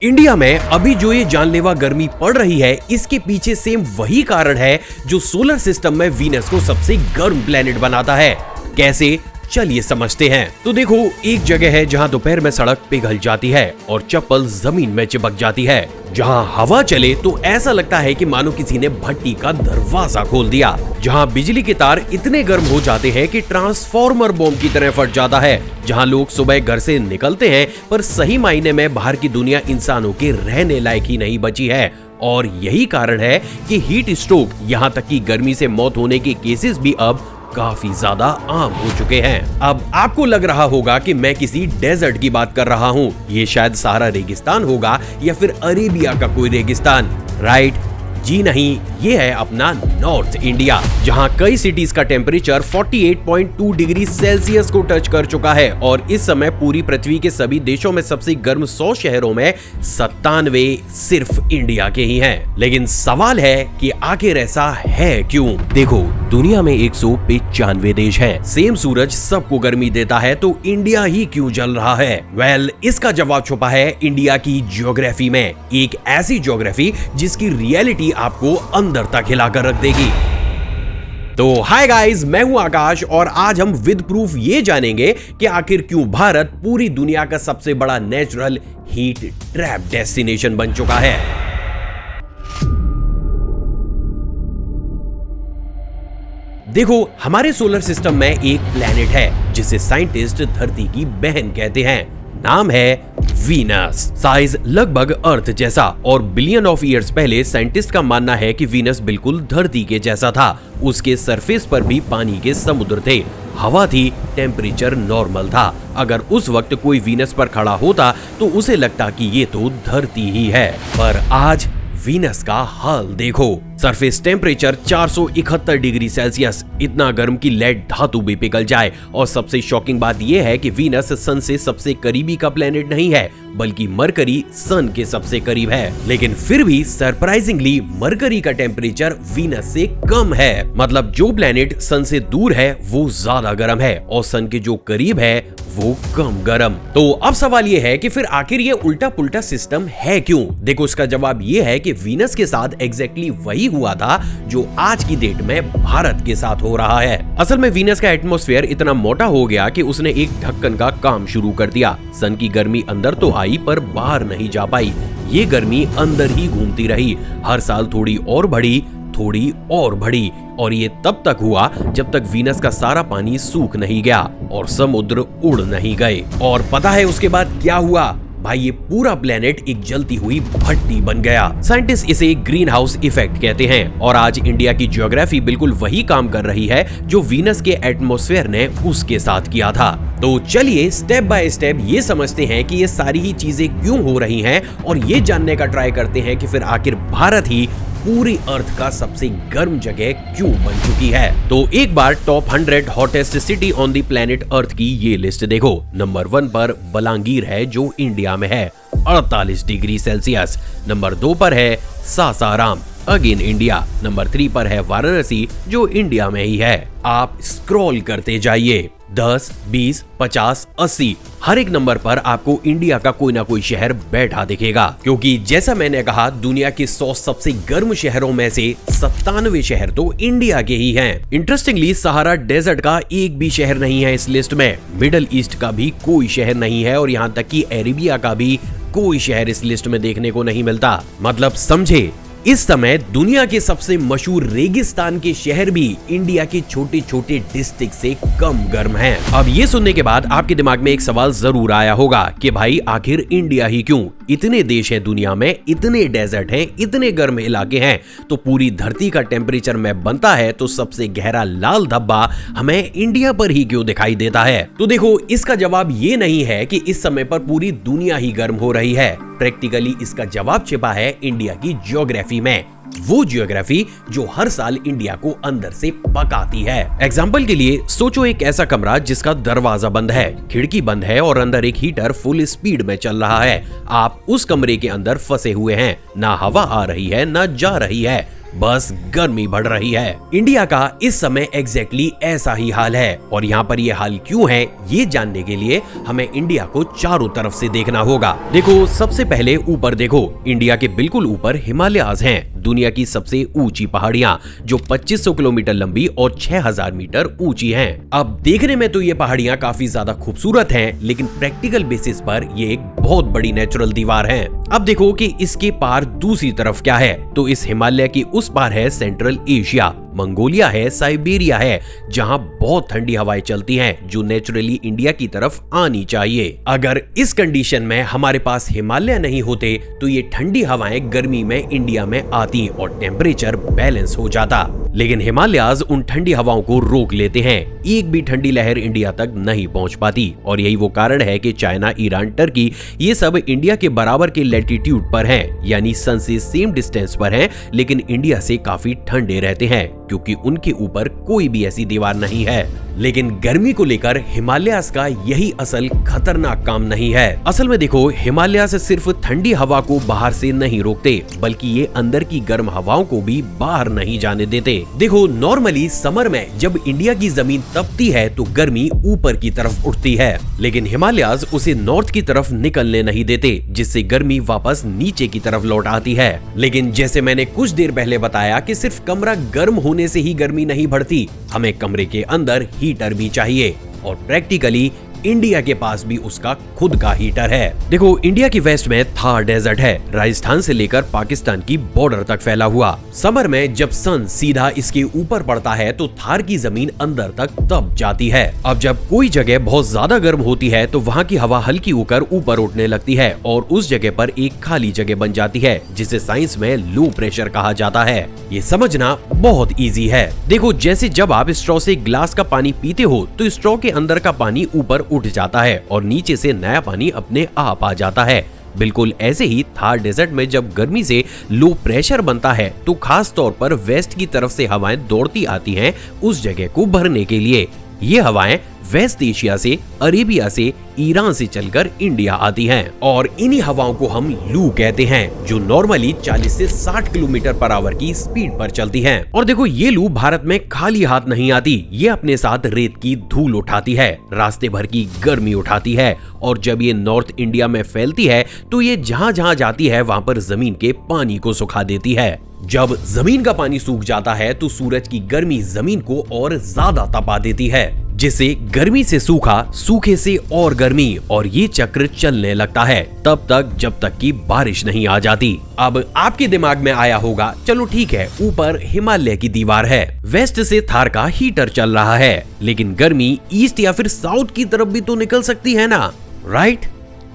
India में अभी जो ये जानलेवा गर्मी पड़ रही है, इसके पीछे सेम वही कारण है जो सोलर सिस्टम में वीनस को सबसे गर्म प्लेनेट बनाता है। कैसे, चलिए समझते हैं। तो देखो, एक जगह है जहां दोपहर में सड़क पिघल जाती है और चप्पल जमीन में चिपक जाती है। जहां हवा चले तो ऐसा लगता है कि मानो किसी ने भट्टी का दरवाजा खोल दिया। जहां बिजली के तार इतने गर्म हो जाते हैं कि ट्रांसफार्मर बॉम्ब की तरह फट जाता है। जहां लोग सुबह घर से निकलते हैं पर सही मायने में बाहर की दुनिया इंसानों के रहने लायक ही नहीं बची है। और यही कारण है कि हीट स्ट्रोक, यहाँ तक कि गर्मी से मौत होने के केसेस भी अब काफी ज्यादा आम हो चुके हैं। अब आपको लग रहा होगा कि मैं किसी डेजर्ट की बात कर रहा हूँ। ये शायद सहारा रेगिस्तान होगा या फिर अरेबिया का कोई रेगिस्तान। राइट? जी नहीं, ये है अपना नॉर्थ इंडिया, जहां कई सिटीज का टेम्परेचर 48.2 डिग्री सेल्सियस को टच कर चुका है। और इस समय पूरी पृथ्वी के सभी देशों में सबसे गर्म 100 शहरों में 97 सिर्फ इंडिया के ही हैं। लेकिन सवाल है कि आखिर ऐसा है क्यों? देखो, दुनिया में 195 देश हैं। सेम सूरज सबको गर्मी देता है, तो इंडिया ही क्यों जल रहा है? वेल, इसका जवाब छुपा है इंडिया की ज्योग्राफी में। एक ऐसी ज्योग्राफी जिसकी रियलिटी आपको अंदर तक हिलाकर रख देगी। तो हाय गाइस, मैं हूं आकाश और आज हम विद प्रूफ ये जानेंगे कि आखिर क्यों भारत पूरी दुनिया का सबसे बड़ा नेचुरल हीट ट्रैप डेस्टिनेशन बन चुका है। देखो, हमारे सोलर सिस्टम में एक प्लेनेट है जिसे साइंटिस्ट धरती की बहन कहते हैं। नाम है वीनस। साइज लगभग अर्थ जैसा, और बिलियन ऑफ ईयर्स पहले साइंटिस्ट का मानना है कि वीनस बिल्कुल धरती के जैसा था। उसके सरफेस पर भी पानी के समुद्र थे, हवा थी, टेम्परेचर नॉर्मल था। अगर उस वक्त कोई वीनस पर खड़ा होता तो उसे लगता कि ये तो धरती ही है। पर आज वीनस का हाल देखो। सरफेस टेम्परेचर 471 डिग्री सेल्सियस, इतना गर्म कि लेड धातु भी पिघल जाए। और सबसे शॉकिंग बात यह है कि वीनस सन से सबसे करीबी का प्लेनेट नहीं है, बल्कि मरकरी सन के सबसे करीब है। लेकिन फिर भी सरप्राइजिंगली मरकरी का टेम्परेचर वीनस से कम है। मतलब जो प्लेनेट सन से दूर है वो ज्यादा गर्म है और सन के जो करीब है वो कम गर्म। तो अब सवाल ये है कि फिर आखिर ये उल्टा पुल्टा सिस्टम है क्यों? देखो, इसका जवाब ये है कि वीनस के साथ एग्जैक्टली वही हुआ था जो आज की डेट में भारत के साथ हो रहा है। असल में वीनस का एटमॉस्फेयर इतना मोटा हो गया कि उसने एक ढक्कन का काम शुरू कर दिया। सन की गर्मी अंदर तो आई पर बाहर नहीं जा पाई। ये गर्मी अंदर ही घूमती रही, हर साल थोड़ी और बढ़ी, थोड़ी और बढ़ी। और ये तब तक हुआ जब तक वीनस का सारा पानी सूख नहीं गया और समुद्र उड़ नहीं गए। और पता है उसके बाद क्या हुआ? भाई, ये पूरा प्लेनेट एक जलती हुई भट्टी बन गया। साइंटिस्ट इसे ग्रीन हाउस इफेक्ट कहते हैं। और आज इंडिया की ज्योग्राफी बिल्कुल वही काम कर रही है जो वीनस के एटमॉस्फेयर ने उसके साथ किया था। तो चलिए स्टेप बाय स्टेप ये समझते हैं कि ये सारी ही चीजें क्यों हो रही हैं, और ये जानने का ट्राई करते हैं कि फिर आखिर भारत ही पूरी अर्थ का सबसे गर्म जगह क्यों बन चुकी है। तो एक बार top 100 hottest city on the planet Earth की ये लिस्ट देखो। नंबर 1 पर बलांगीर है जो इंडिया में है, 48 डिग्री सेल्सियस। नंबर 2 पर है सासाराम, अगेन इंडिया। नंबर 3 पर है वाराणसी जो इंडिया में ही है। आप स्क्रॉल करते जाइए, 10, 20, 50, 80 हर एक नंबर पर आपको इंडिया का कोई ना कोई शहर बैठा दिखेगा। क्योंकि जैसा मैंने कहा, दुनिया के 100 सबसे गर्म शहरों में से 97 शहर तो इंडिया के ही हैं। इंटरेस्टिंगली, सहारा डेजर्ट का एक भी शहर नहीं है इस लिस्ट में। मिडल ईस्ट का भी कोई शहर नहीं है, और यहाँ तक कि अरेबिया का भी कोई शहर इस लिस्ट में देखने को नहीं मिलता। मतलब समझे, इस समय दुनिया के सबसे मशहूर रेगिस्तान के शहर भी इंडिया के छोटे छोटे डिस्ट्रिक्ट से कम गर्म हैं। अब ये सुनने के बाद आपके दिमाग में एक सवाल जरूर आया होगा कि भाई आखिर इंडिया ही क्यों? इतने देश हैं दुनिया में, इतने डेजर्ट हैं, इतने गर्म इलाके हैं, तो पूरी धरती का टेम्परेचर में बनता है तो सबसे गहरा लाल धब्बा हमें इंडिया पर ही क्यों दिखाई देता है? तो देखो, इसका जवाब ये नहीं है कि इस समय पर पूरी दुनिया ही गर्म हो रही है। प्रैक्टिकली इसका जवाब छिपा है इंडिया की ज्योग्राफी में। वो ज्योग्राफी जो हर साल इंडिया को अंदर से पकाती है। एग्जाम्पल के लिए सोचो, एक ऐसा कमरा जिसका दरवाजा बंद है, खिड़की बंद है और अंदर एक हीटर फुल स्पीड में चल रहा है। आप उस कमरे के अंदर फंसे हुए हैं, ना हवा आ रही है ना जा रही है। बस गर्मी बढ़ रही है। इंडिया का इस समय एग्जैक्टली ऐसा ही हाल है और यहाँ पर ये हाल क्यों है ये जानने के लिए हमें इंडिया को चारों तरफ से देखना होगा। देखो, सबसे पहले ऊपर देखो, इंडिया के बिल्कुल ऊपर हिमालयाज हैं, दुनिया की सबसे ऊंची पहाड़ियां जो 2500 किलोमीटर लंबी और 6000 मीटर ऊंची हैं। अब देखने में तो ये पहाड़ियां काफी ज्यादा खूबसूरत हैं, लेकिन प्रैक्टिकल बेसिस पर ये एक बहुत बड़ी नेचुरल दीवार है। अब देखो कि इसके पार दूसरी तरफ क्या है, तो इस हिमालय की उस पार है सेंट्रल एशिया, मंगोलिया है, साइबेरिया है, जहां बहुत ठंडी हवाएं चलती हैं जो नेचुरली इंडिया की तरफ आनी चाहिए। अगर इस कंडीशन में हमारे पास हिमालय नहीं होते तो ये ठंडी हवाएं गर्मी में इंडिया में आती और टेम्परेचर बैलेंस हो जाता, लेकिन हिमालयाज उन ठंडी हवाओं को रोक लेते हैं, एक भी ठंडी लहर इंडिया तक नहीं पहुंच पाती। और यही वो कारण है कि चाइना, ईरान, टर्की ये सब इंडिया के बराबर के लैटिट्यूड पर हैं, यानी सन से सेम डिस्टेंस पर हैं, लेकिन इंडिया से काफी ठंडे रहते हैं क्योंकि उनके ऊपर कोई भी ऐसी दीवार नहीं है। लेकिन गर्मी को लेकर हिमालयास का यही असल खतरनाक काम नहीं है। असल में देखो, हिमालयास सिर्फ ठंडी हवा को बाहर से नहीं रोकते, बल्कि ये अंदर की गर्म हवाओं को भी बाहर नहीं जाने देते। देखो, नॉर्मली समर में जब इंडिया की जमीन तपती है तो गर्मी ऊपर की तरफ उठती है, लेकिन हिमालयास उसे नॉर्थ की तरफ निकलने नहीं देते, जिससे गर्मी वापस नीचे की तरफ लौट आती है। लेकिन जैसे मैंने कुछ देर पहले बताया कि सिर्फ कमरा गर्म होने से ही गर्मी नहीं बढ़ती, हमें कमरे के अंदर हीटर भी चाहिए और प्रैक्टिकली इंडिया के पास भी उसका खुद का हीटर है। देखो, इंडिया की वेस्ट में थार डेजर्ट है, राजस्थान से लेकर पाकिस्तान की बॉर्डर तक फैला हुआ। समर में जब सन सीधा इसके ऊपर पड़ता है तो थार की जमीन अंदर तक तप जाती है। अब जब कोई जगह बहुत ज्यादा गर्म होती है तो वहाँ की हवा हल्की होकर ऊपर उठने लगती है और उस जगह पर एक खाली जगह बन जाती है, जिसे साइंस में लो प्रेशर कहा जाता है। ये समझना बहुत इजी है। देखो, जैसे जब आप स्ट्रॉ से ग्लास का पानी पीते हो तो स्ट्रॉ के अंदर का पानी ऊपर उठ जाता है और नीचे से नया पानी अपने आप आ जाता है। बिल्कुल ऐसे ही थार डेजर्ट में जब गर्मी से लो प्रेशर बनता है तो खास तौर पर वेस्ट की तरफ से हवाएं दौड़ती आती हैं उस जगह को भरने के लिए। ये हवाएं वेस्ट एशिया से, अरेबिया से, ईरान से चलकर इंडिया आती हैं और इन्हीं हवाओं को हम लू कहते हैं, जो नॉर्मली 40 से 60 किलोमीटर पर आवर की स्पीड पर चलती हैं। और देखो, ये लू भारत में खाली हाथ नहीं आती, ये अपने साथ रेत की धूल उठाती है, रास्ते भर की गर्मी उठाती है और जब ये नॉर्थ इंडिया में फैलती है तो ये जहाँ जहाँ जाती है वहाँ पर जमीन के पानी को सुखा देती है। जब जमीन का पानी सूख जाता है तो सूरज की गर्मी जमीन को और ज्यादा तपा देती है, जिससे गर्मी से सूखा, सूखे से और गर्मी, और ये चक्र चलने लगता है तब तक जब तक कि बारिश नहीं आ जाती। अब आपके दिमाग में आया होगा, चलो ठीक है, ऊपर हिमालय की दीवार है, वेस्ट से थार का हीटर चल रहा है, लेकिन गर्मी ईस्ट या फिर साउथ की तरफ भी तो निकल सकती है ना, राइट?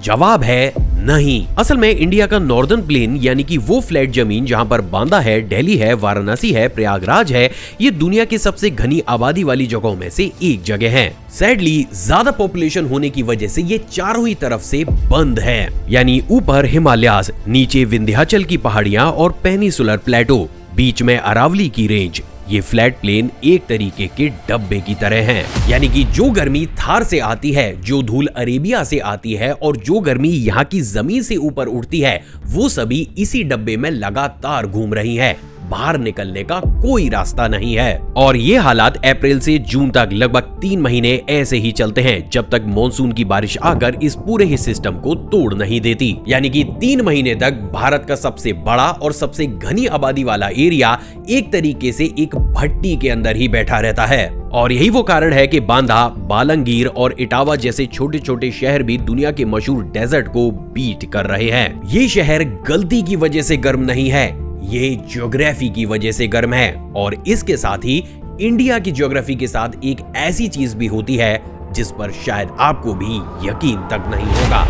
जवाब है नहीं। असल में इंडिया का नॉर्दर्न प्लेन यानी कि वो फ्लैट जमीन जहां पर बांदा है, दिल्ली है, वाराणसी है, प्रयागराज है, ये दुनिया की सबसे घनी आबादी वाली जगहों में से एक जगह है। सैडली ज्यादा पॉपुलेशन होने की वजह से ये चारों ही तरफ से बंद है, यानी ऊपर हिमालयाज, नीचे विंध्याचल की पहाड़ियां और पेनिसुलर प्लेटो, बीच में अरावली की रेंज। ये फ्लैट प्लेन एक तरीके के डब्बे की तरह हैं, यानी कि जो गर्मी थार से आती है, जो धूल अरेबिया से आती है और जो गर्मी यहाँ की जमीन से ऊपर उठती है, वो सभी इसी डब्बे में लगातार घूम रही है, बाहर निकलने का कोई रास्ता नहीं है। और ये हालात अप्रैल से जून तक लगभग 3 महीने ऐसे ही चलते हैं, जब तक मॉनसून की बारिश आकर इस पूरे ही सिस्टम को तोड़ नहीं देती। यानी कि 3 महीने तक भारत का सबसे बड़ा और सबसे घनी आबादी वाला एरिया एक तरीके से एक भट्टी के अंदर ही बैठा रहता है। और यही वो कारण है कि बांदा, बालंगीर और इटावा जैसे छोटे छोटे शहर भी दुनिया के मशहूर डेजर्ट को बीट कर रहे हैं। ये शहर गलती की वजह से गर्म नहीं है, ये ज्योग्राफी की वजह से गर्म है। और इसके साथ ही इंडिया की ज्योग्राफी के साथ एक ऐसी चीज भी होती है जिस पर शायद आपको भी यकीन तक नहीं होगा।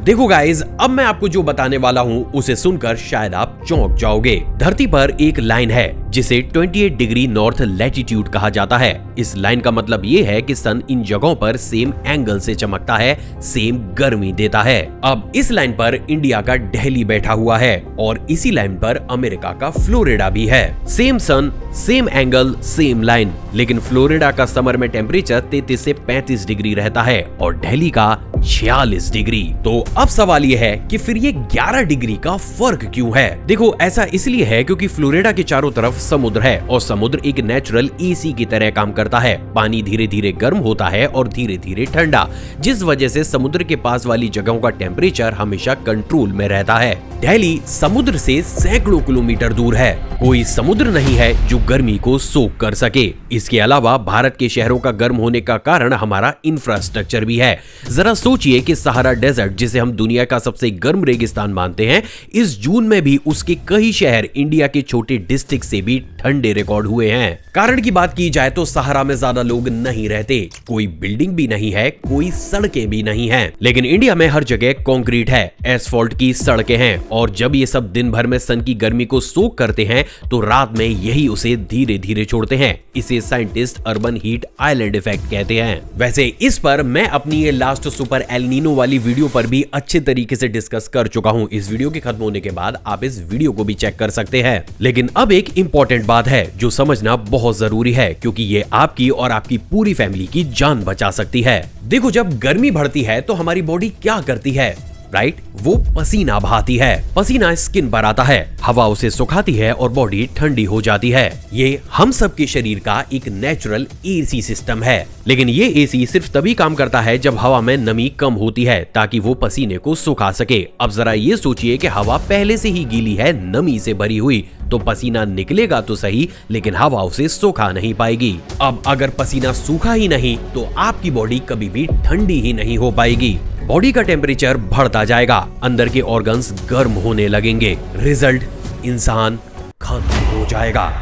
देखो गाइज, अब मैं आपको जो बताने वाला हूँ उसे सुनकर शायद आप चौंक जाओगे। धरती पर एक लाइन है जिसे 28 डिग्री नॉर्थ लैटिट्यूड कहा जाता है। इस लाइन का मतलब ये है कि सन इन जगहों पर सेम एंगल से चमकता है, सेम गर्मी देता है। अब इस लाइन पर इंडिया का दिल्ली बैठा हुआ है और इसी लाइन पर अमेरिका का फ्लोरिडा भी है। सेम सन, सेम एंगल, सेम लाइन, लेकिन फ्लोरिडा का समर में टेम्परेचर 33 से 35 डिग्री रहता है और दिल्ली का 46 डिग्री। तो अब सवाल यह है कि फिर ये 11 डिग्री का फर्क क्यों है? देखो, ऐसा इसलिए है क्योंकि फ्लोरिडा के चारों तरफ समुद्र है और समुद्र एक नेचुरल एसी की तरह काम करता है। पानी धीरे धीरे गर्म होता है और धीरे धीरे ठंडा, जिस वजह से समुद्र के पास वाली जगहों का टेम्परेचर हमेशा कंट्रोल में रहता है। दिल्ली समुद्र से सैकड़ों किलोमीटर दूर है, कोई समुद्र नहीं है जो गर्मी को सोख कर सके। इसके अलावा भारत के शहरों का गर्म होने का कारण हमारा इंफ्रास्ट्रक्चर भी है। जरा सोचिए कि सहारा डेजर्ट, जिसे हम दुनिया का सबसे गर्म रेगिस्तान मानते हैं, इस जून में भी उसके कई शहर इंडिया के छोटे डिस्ट्रिक्ट से भी ठंडे रिकॉर्ड हुए हैं। कारण की बात की जाए तो सहारा में ज्यादा लोग नहीं रहते, कोई बिल्डिंग भी नहीं है, कोई सड़कें भी नहीं है, लेकिन इंडिया में हर जगह कंक्रीट है, एसफॉल्ट की सड़कें हैं और जब ये सब दिन भर में सन की गर्मी को सोख करते हैं तो रात में यही उसे धीरे धीरे छोड़ते हैं। इसे scientist urban heat island effect कहते हैं। वैसे इस पर मैं अपनी ये लास्ट सुपर एल नीनो वाली वीडियो पर भी अच्छे तरीके से डिस्कस कर चुका हूं। इस वीडियो के खत्म होने के बाद आप इस वीडियो को भी चेक कर सकते हैं। लेकिन अब एक इंपॉर्टेंट बात है जो समझना बहुत जरूरी है, क्योंकि ये आपकी और आपकी पूरी फैमिली की जान बचा सकती है। देखो, जब गर्मी बढ़ती है तो हमारी बॉडी क्या करती है? राइट, वो पसीना बहाती है। पसीना स्किन पर आता है, हवा उसे सुखाती है और बॉडी ठंडी हो जाती है। ये हम सब के शरीर का एक नेचुरल एसी सिस्टम है। लेकिन ये एसी सिर्फ तभी काम करता है जब हवा में नमी कम होती है, ताकि वो पसीने को सुखा सके। अब जरा ये सोचिए कि हवा पहले से ही गीली है, नमी से भरी हुई, तो पसीना निकलेगा तो सही, लेकिन हवा उसे सुखा नहीं पाएगी। अब अगर पसीना सूखा ही नहीं तो आपकी बॉडी कभी भी ठंडी ही नहीं हो पाएगी। बॉडी का टेम्परेचर बढ़ता जाएगा, अंदर के ऑर्गन्स गर्म होने लगेंगे, रिजल्ट इंसान खत्म हो जाएगा।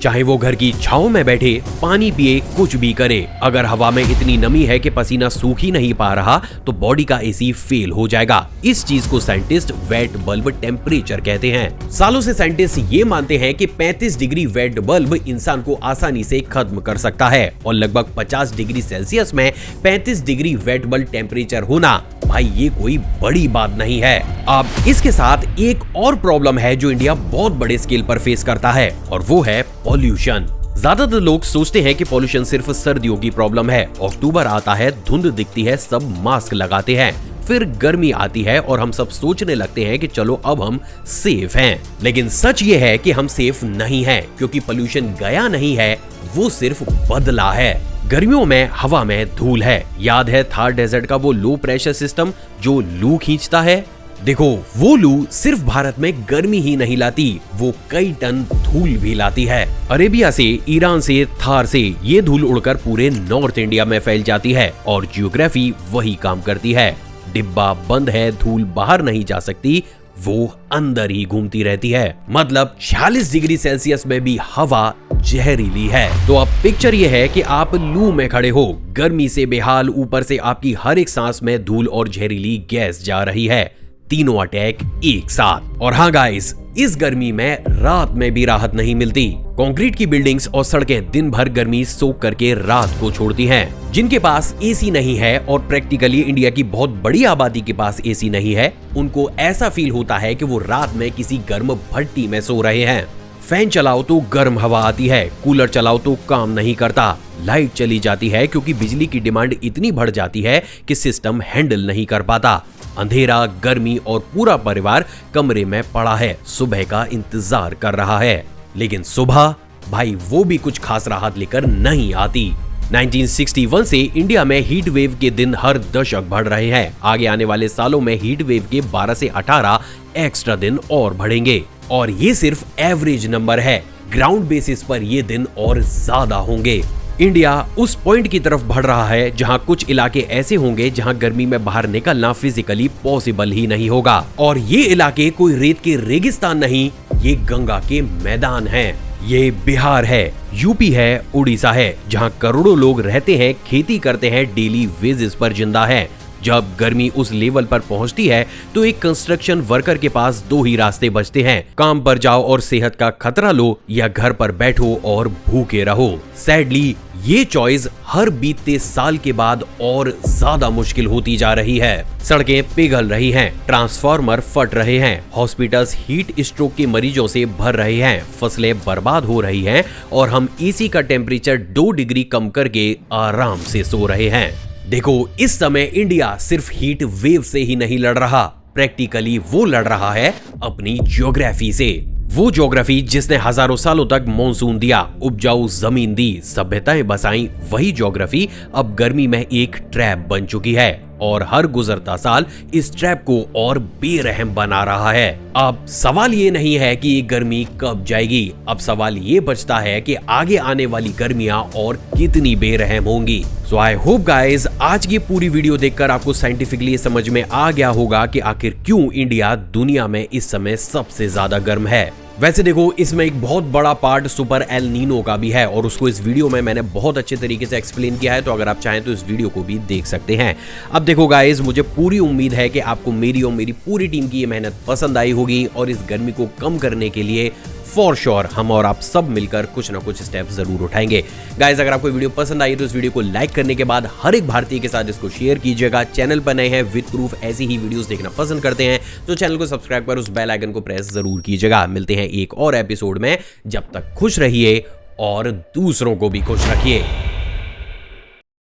चाहे वो घर की छांव में बैठे, पानी पिए, कुछ भी करे, अगर हवा में इतनी नमी है कि पसीना सूख ही नहीं पा रहा तो बॉडी का एसी फेल हो जाएगा। इस चीज को साइंटिस्ट वेट बल्ब टेम्परेचर कहते हैं। सालों से साइंटिस्ट ये मानते हैं कि 35 डिग्री वेट बल्ब इंसान को आसानी से खत्म कर सकता है और लगभग 50 डिग्री सेल्सियस में 35 डिग्री वेट बल्ब टेम्परेचर होना, भाई ये कोई बड़ी बात नहीं है। अब इसके साथ एक और प्रॉब्लम है जो इंडिया बहुत बड़े स्केल पर फेस करता है और वो है पॉल्यूशन। ज्यादातर लोग सोचते हैं कि पॉल्यूशन सिर्फ सर्दियों की प्रॉब्लम है। अक्टूबर आता है, धुंध दिखती है, सब मास्क लगाते हैं, फिर गर्मी आती है और हम सब सोचने लगते हैं कि चलो अब हम सेफ हैं। लेकिन सच ये है कि हम सेफ नहीं हैं, क्योंकि पॉल्यूशन गया नहीं है, वो सिर्फ बदला है। गर्मियों में हवा में धूल है। याद है थार डेजर्ट का वो लो प्रेशर सिस्टम जो लू खींचता है? देखो, वो लू सिर्फ भारत में गर्मी ही नहीं लाती, वो कई टन धूल भी लाती है। अरेबिया से, ईरान से, थार से ये धूल उड़कर पूरे नॉर्थ इंडिया में फैल जाती है और जियोग्राफी वही काम करती है। डिब्बा बंद है, धूल बाहर नहीं जा सकती, वो अंदर ही घूमती रहती है। मतलब 46 डिग्री सेल्सियस में भी हवा जहरीली है। तो अब पिक्चर ये है कि आप लू में खड़े हो, गर्मी से बेहाल, ऊपर से आपकी हर एक सांस में धूल और जहरीली गैस जा रही है, तीनों अटैक एक साथ। और हाँ गाइस, इस गर्मी में रात में भी राहत नहीं मिलती। कंक्रीट की बिल्डिंग्स और सड़कें दिन भर गर्मी सोख करके रात को छोड़ती हैं। जिनके पास एसी नहीं है और प्रैक्टिकली इंडिया की बहुत बड़ी आबादी के पास एसी नहीं है, उनको ऐसा फील होता है कि वो रात में किसी गर्म भट्टी में सो रहे हैं। फैन चलाओ तो गर्म हवा आती है, कूलर चलाओ तो काम नहीं करता, लाइट चली जाती है क्योंकि बिजली की डिमांड इतनी बढ़ जाती है कि सिस्टम हैंडल नहीं कर पाता। अंधेरा, गर्मी और पूरा परिवार कमरे में पड़ा है, सुबह का इंतजार कर रहा है। लेकिन सुबह, भाई वो भी कुछ खास राहत लेकर नहीं आती। 1961 से इंडिया में हीट वेव के दिन हर दशक बढ़ रहे हैं। आगे आने वाले सालों में हीट वेव के 12 से 18 एक्स्ट्रा दिन और बढ़ेंगे और ये सिर्फ एवरेज नंबर है। ग्राउंड बेसिस पर ये दिन और ज्यादा होंगे। इंडिया उस पॉइंट की तरफ बढ़ रहा है जहां कुछ इलाके ऐसे होंगे जहां गर्मी में बाहर निकलना फिजिकली पॉसिबल ही नहीं होगा। और ये इलाके कोई रेत के रेगिस्तान नहीं, ये गंगा के मैदान हैं। ये बिहार है, यूपी है, उड़ीसा है, जहां करोड़ों लोग रहते हैं, खेती करते हैं, डेली वेजेस पर जिंदा है। जब गर्मी उस लेवल पर पहुंचती है तो एक कंस्ट्रक्शन वर्कर के पास दो ही रास्ते बचते हैं, काम पर जाओ और सेहत का खतरा लो या घर पर बैठो और भूखे रहो। सैडली ये चॉइस हर बीतते साल के बाद और ज्यादा मुश्किल होती जा रही है। सड़कें पिघल रही हैं, ट्रांसफार्मर फट रहे हैं, हॉस्पिटल्स हीट स्ट्रोक के मरीजों से भर रहे हैं, फसलें बर्बाद हो रही हैं और हम एसी का टेम्परेचर 2 डिग्री कम करके आराम से सो रहे हैं। देखो, इस समय इंडिया सिर्फ हीट वेव से ही नहीं लड़ रहा, प्रैक्टिकली वो लड़ रहा है अपनी ज्योग्राफी से। वो ज्योग्राफी जिसने हजारों सालों तक मॉनसून दिया, उपजाऊ जमीन दी, सभ्यताएं बसाई, वही ज्योग्राफी अब गर्मी में एक ट्रैप बन चुकी है और हर गुजरता साल इस ट्रैप को और बेरहम बना रहा है। अब सवाल ये नहीं है कि ये गर्मी कब जाएगी, अब सवाल ये बचता है कि आगे आने वाली गर्मियां और कितनी बेरहम होंगी। सो आई होप गाइस, आज की पूरी वीडियो देखकर आपको साइंटिफिकली समझ में आ गया होगा कि आखिर क्यों इंडिया दुनिया में इस समय सबसे ज्यादा गर्म है। वैसे देखो, इसमें एक बहुत बड़ा पार्ट सुपर एल नीनो का भी है और उसको इस वीडियो में मैंने बहुत अच्छे तरीके से एक्सप्लेन किया है, तो अगर आप चाहें तो इस वीडियो को भी देख सकते हैं। अब देखो गाइस, मुझे पूरी उम्मीद है कि आपको मेरी और मेरी पूरी टीम की ये मेहनत पसंद आई होगी और इस गर्मी को कम करने के लिए फॉर श्योर हम और आप सब मिलकर कुछ ना कुछ स्टेप जरूर उठाएंगे। गाइस, अगर आपको वीडियो पसंद आई तो इस वीडियो को लाइक करने के बाद हर एक भारतीय के साथ इसको शेयर कीजिएगा। चैनल पर नए हैं, विद प्रूफ ऐसी ही वीडियोस देखना पसंद करते हैं तो चैनल को सब्सक्राइब कर उस बेल आइकन को प्रेस जरूर कीजिएगा। मिलते हैं एक और एपिसोड में, जब तक खुश रहिए और दूसरों को भी खुश रखिए।